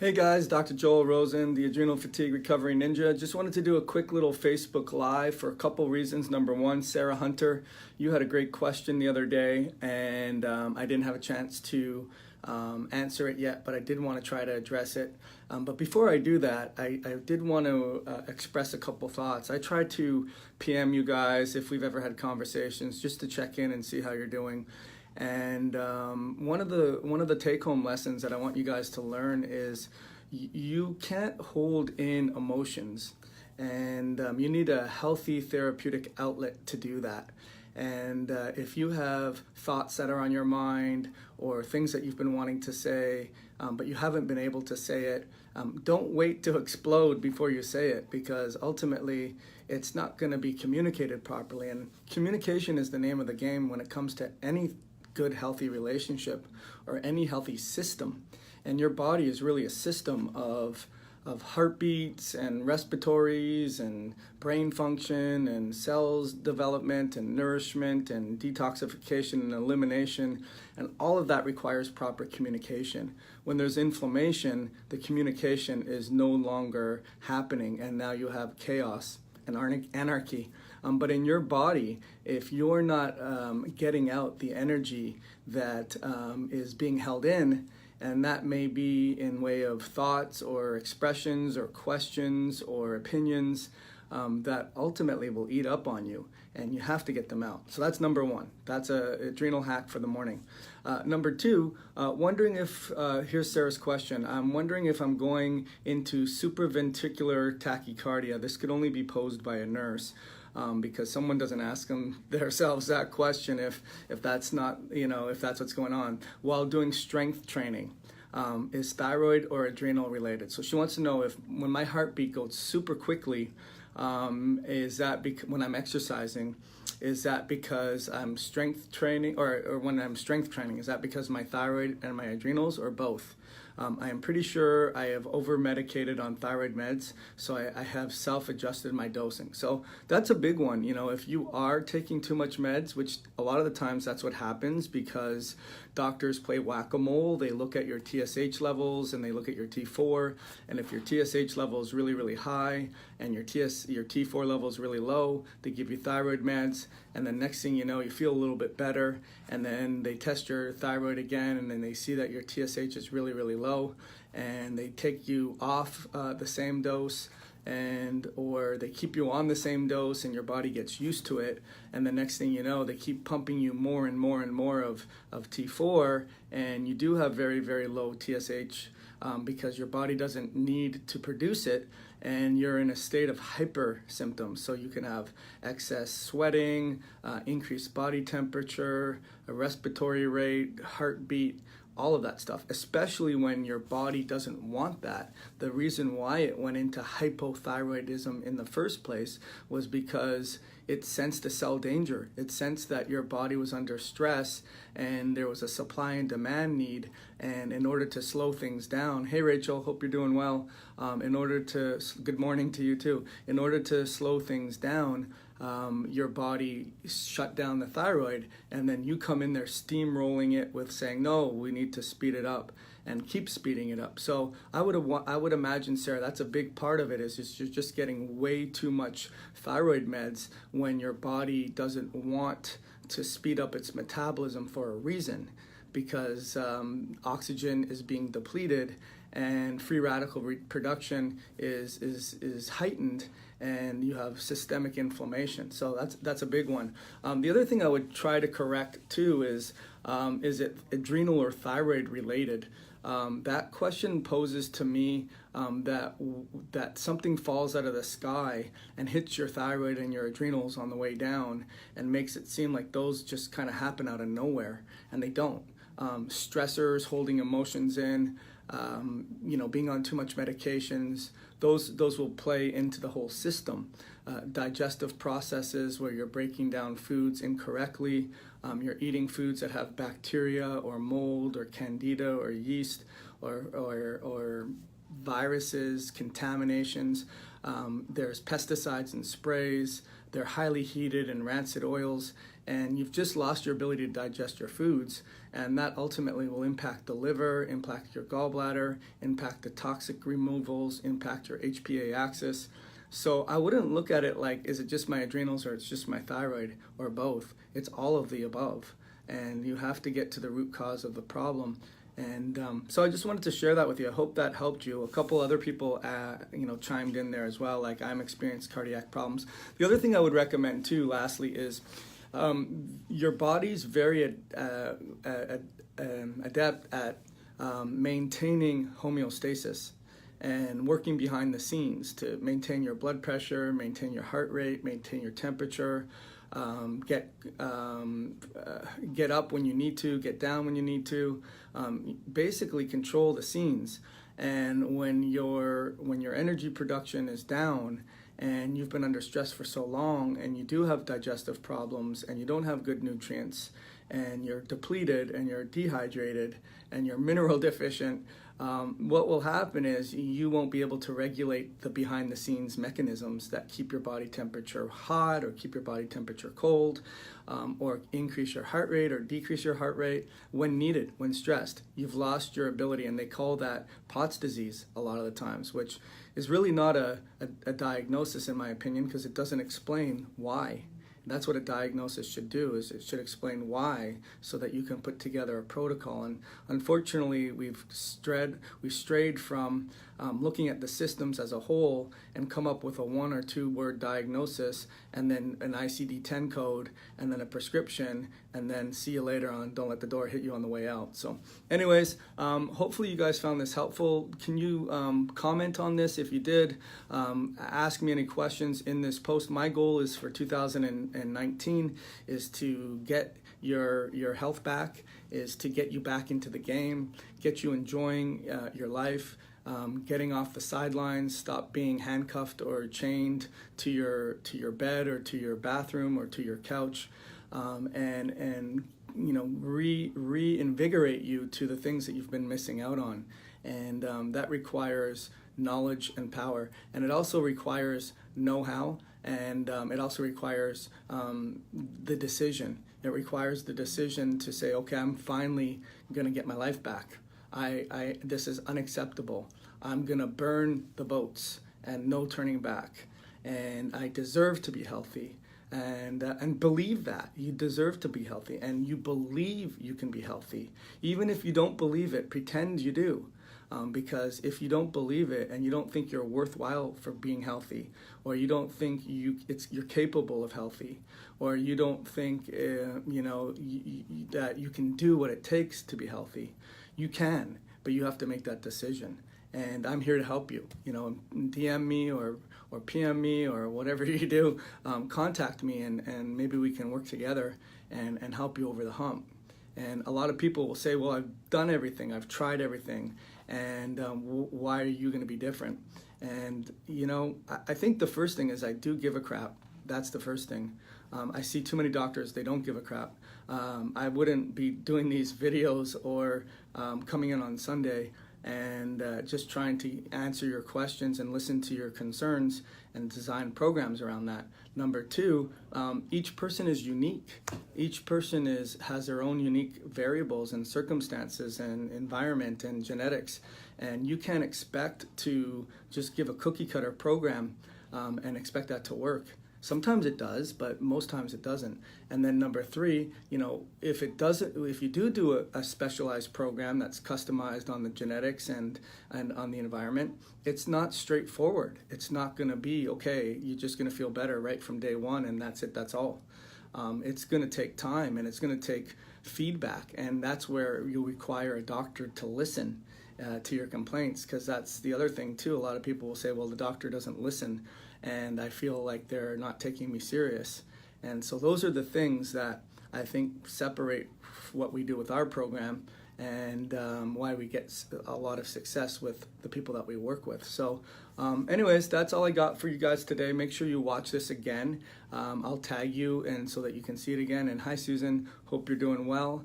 Hey guys, Dr. Joel Rosen, the Adrenal Fatigue Recovery Ninja. Just wanted to do a quick little Facebook Live for a couple reasons. Number one, Sarah Hunter, you had a great question the other day, and I didn't have a chance to answer it yet, but I did want to try to address it. But before I do that, I did want to express a couple thoughts. I try to PM you guys if we've ever had conversations, just to check in and see how you're doing. And one of the take-home lessons that I want you guys to learn is you can't hold in emotions, and you need a healthy therapeutic outlet to do that. And if you have thoughts that are on your mind or things that you've been wanting to say, but you haven't been able to say it, don't wait to explode before you say it, because ultimately it's not going to be communicated properly. And communication is the name of the game when it comes to any good healthy relationship or any healthy system. And your body is really a system of heartbeats and respiratories and brain function and cells development and nourishment and detoxification and elimination, and all of that requires proper communication. When there's inflammation, the communication is no longer happening, and now you have chaos and anarchy. But in your body, if you're not getting out the energy that is being held in, and that may be in way of thoughts or expressions or questions or opinions, that ultimately will eat up on you, and you have to get them out. So that's number one. That's a adrenal hack for the morning. Number two, wondering if, here's Sarah's question. I'm wondering if I'm going into supraventricular tachycardia. This could only be posed by a nurse. Because someone doesn't ask themselves that question if that's not, if that's what's going on while doing strength training. Is thyroid or adrenal related? So she wants to know if when my heartbeat goes super quickly, is that when I'm exercising, is that because I'm strength training, or when I'm strength training, is that because my thyroid and my adrenals, or both? I am pretty sure I have over-medicated on thyroid meds, so I have self-adjusted my dosing. So that's a big one. If you are taking too much meds, which a lot of the times that's what happens because doctors play whack-a-mole. They look at your TSH levels and they look at your T4, and if your TSH level is really, really high and your T4 level is really low, they give you thyroid meds, and then next thing you know, you feel a little bit better, and then they test your thyroid again, and then they see that your TSH is really, really low, and they take you off the same dose, or they keep you on the same dose, and your body gets used to it, and the next thing you know, they keep pumping you more and more and more of T4, and you do have very, very low TSH because your body doesn't need to produce it, and you're in a state of hyper symptoms. So you can have excess sweating, increased body temperature, a respiratory rate, heartbeat, all of that stuff, especially when your body doesn't want that. The reason why it went into hypothyroidism in the first place was because it sensed a cell danger. It sensed that your body was under stress and there was a supply and demand need. And in order to slow things down, hey Rachel, hope you're doing well. Good morning to you too. In order to slow things down, your body shut down the thyroid, and then you come in there steamrolling it with saying, no, we need to speed it up, and keep speeding it up. So I would imagine, Sarah, that's a big part of it, is you're just getting way too much thyroid meds when your body doesn't want to speed up its metabolism for a reason, because oxygen is being depleted and free radical production is heightened, and you have systemic inflammation. So that's a big one. The other thing I would try to correct too is it adrenal or thyroid related? That question poses to me that something falls out of the sky and hits your thyroid and your adrenals on the way down and makes it seem like those just kind of happen out of nowhere, and they don't. Stressors, holding emotions in, being on too much medications, those will play into the whole system. Digestive processes where you're breaking down foods incorrectly, you're eating foods that have bacteria or mold or candida or yeast or viruses, contaminations. There's pesticides and sprays, they're highly heated and rancid oils, and you've just lost your ability to digest your foods, and that ultimately will impact the liver, impact your gallbladder, impact the toxic removals, impact your HPA axis. So I wouldn't look at it like, is it just my adrenals or it's just my thyroid or both? It's all of the above, and you have to get to the root cause of the problem. And so I just wanted to share that with you. I hope that helped you. A couple other people, chimed in there as well. Like, I'm experiencing cardiac problems. The other thing I would recommend too, lastly, is your body's very adept at maintaining homeostasis and working behind the scenes to maintain your blood pressure, maintain your heart rate, maintain your temperature. Get up when you need to, get down when you need to, basically control the scenes. And when your energy production is down and you've been under stress for so long and you do have digestive problems and you don't have good nutrients and you're depleted and you're dehydrated and you're mineral deficient, what will happen is you won't be able to regulate the behind the scenes mechanisms that keep your body temperature hot or keep your body temperature cold, or increase your heart rate or decrease your heart rate when needed, when stressed. You've lost your ability, and they call that POTS disease a lot of the times, which is really not a diagnosis in my opinion, because it doesn't explain why. That's what a diagnosis should do, is it should explain why, so that you can put together a protocol. And unfortunately, we've strayed from looking at the systems as a whole and come up with a 1 or 2 word diagnosis and then an ICD-10 code and then a prescription and then see you later on, don't let the door hit you on the way out. So anyways, hopefully you guys found this helpful. Can you comment on this? If you did, ask me any questions in this post. My goal is for 2019 is to get your health back, is to get you back into the game, get you enjoying your life, getting off the sidelines, stop being handcuffed or chained to your bed or to your bathroom or to your couch, and reinvigorate you to the things that you've been missing out on. And that requires knowledge and power, and it also requires know-how, and it also requires the decision. It requires the decision to say, okay, I'm finally going to get my life back. This is unacceptable. I'm going to burn the boats and no turning back. And I deserve to be healthy. And believe that. You deserve to be healthy. And you believe you can be healthy. Even if you don't believe it, pretend you do. Because if you don't believe it and you don't think you're worthwhile for being healthy, or you don't think you're capable of healthy, or you don't think that you can do what it takes to be healthy, you can, but you have to make that decision. And I'm here to help you. DM me or PM me or whatever you do. Contact me and maybe we can work together and help you over the hump. And a lot of people will say, well, I've done everything, I've tried everything, and why are you going to be different? And, I think the first thing is I do give a crap. That's the first thing. I see too many doctors, they don't give a crap. I wouldn't be doing these videos or coming in on Sunday and just trying to answer your questions and listen to your concerns and design programs around that. Number 2, each person is unique. Each person has their own unique variables and circumstances and environment and genetics, and you can't expect to just give a cookie cutter program and expect that to work. Sometimes it does, but most times it doesn't. And then number 3, if you do a specialized program that's customized on the genetics and on the environment, it's not straightforward. It's not going to be, okay, you're just going to feel better right from day one and that's it, that's all. It's going to take time and it's going to take feedback, and that's where you require a doctor to listen to your complaints, because that's the other thing too. A lot of people will say, well, the doctor doesn't listen, and I feel like they're not taking me serious. And so those are the things that I think separate what we do with our program and why we get a lot of success with the people that we work with. So anyways, that's all I got for you guys today. Make sure you watch this again. I'll tag you and so that you can see it again. And hi, Susan, hope you're doing well.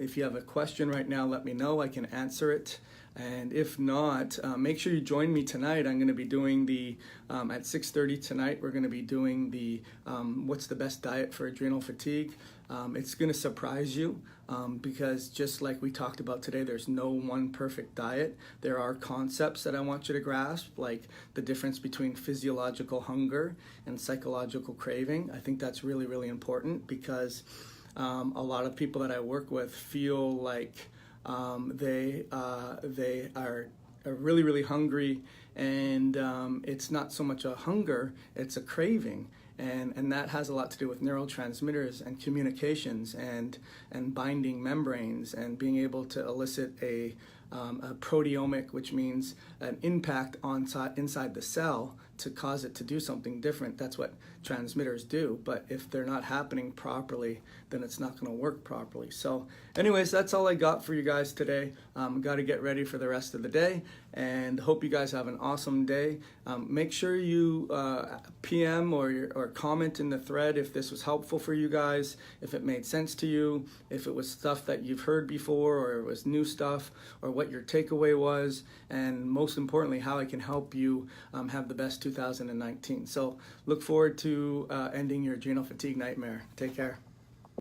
If you have a question right now, let me know. I can answer it. And if not, make sure you join me tonight. I'm going to be doing the, at 6:30 tonight, we're going to be doing the what's the best diet for adrenal fatigue. It's going to surprise you because just like we talked about today, there's no one perfect diet. There are concepts that I want you to grasp, like the difference between physiological hunger and psychological craving. I think that's really, really important because a lot of people that I work with feel like they are really, really hungry, and it's not so much a hunger, it's a craving. And that has a lot to do with neurotransmitters and communications and binding membranes and being able to elicit a proteomic, which means an impact inside the cell to cause it to do something different. That's what transmitters do. But if they're not happening properly, then it's not going to work properly. So anyways, that's all I got for you guys today. Got to get ready for the rest of the day, and hope you guys have an awesome day. Make sure you PM or comment in the thread if this was helpful for you guys, if it made sense to you, if it was stuff that you've heard before, or it was new stuff, or what your takeaway was, and most importantly, how I can help you have the best 2019. So look forward to ending your adrenal fatigue nightmare. Take care.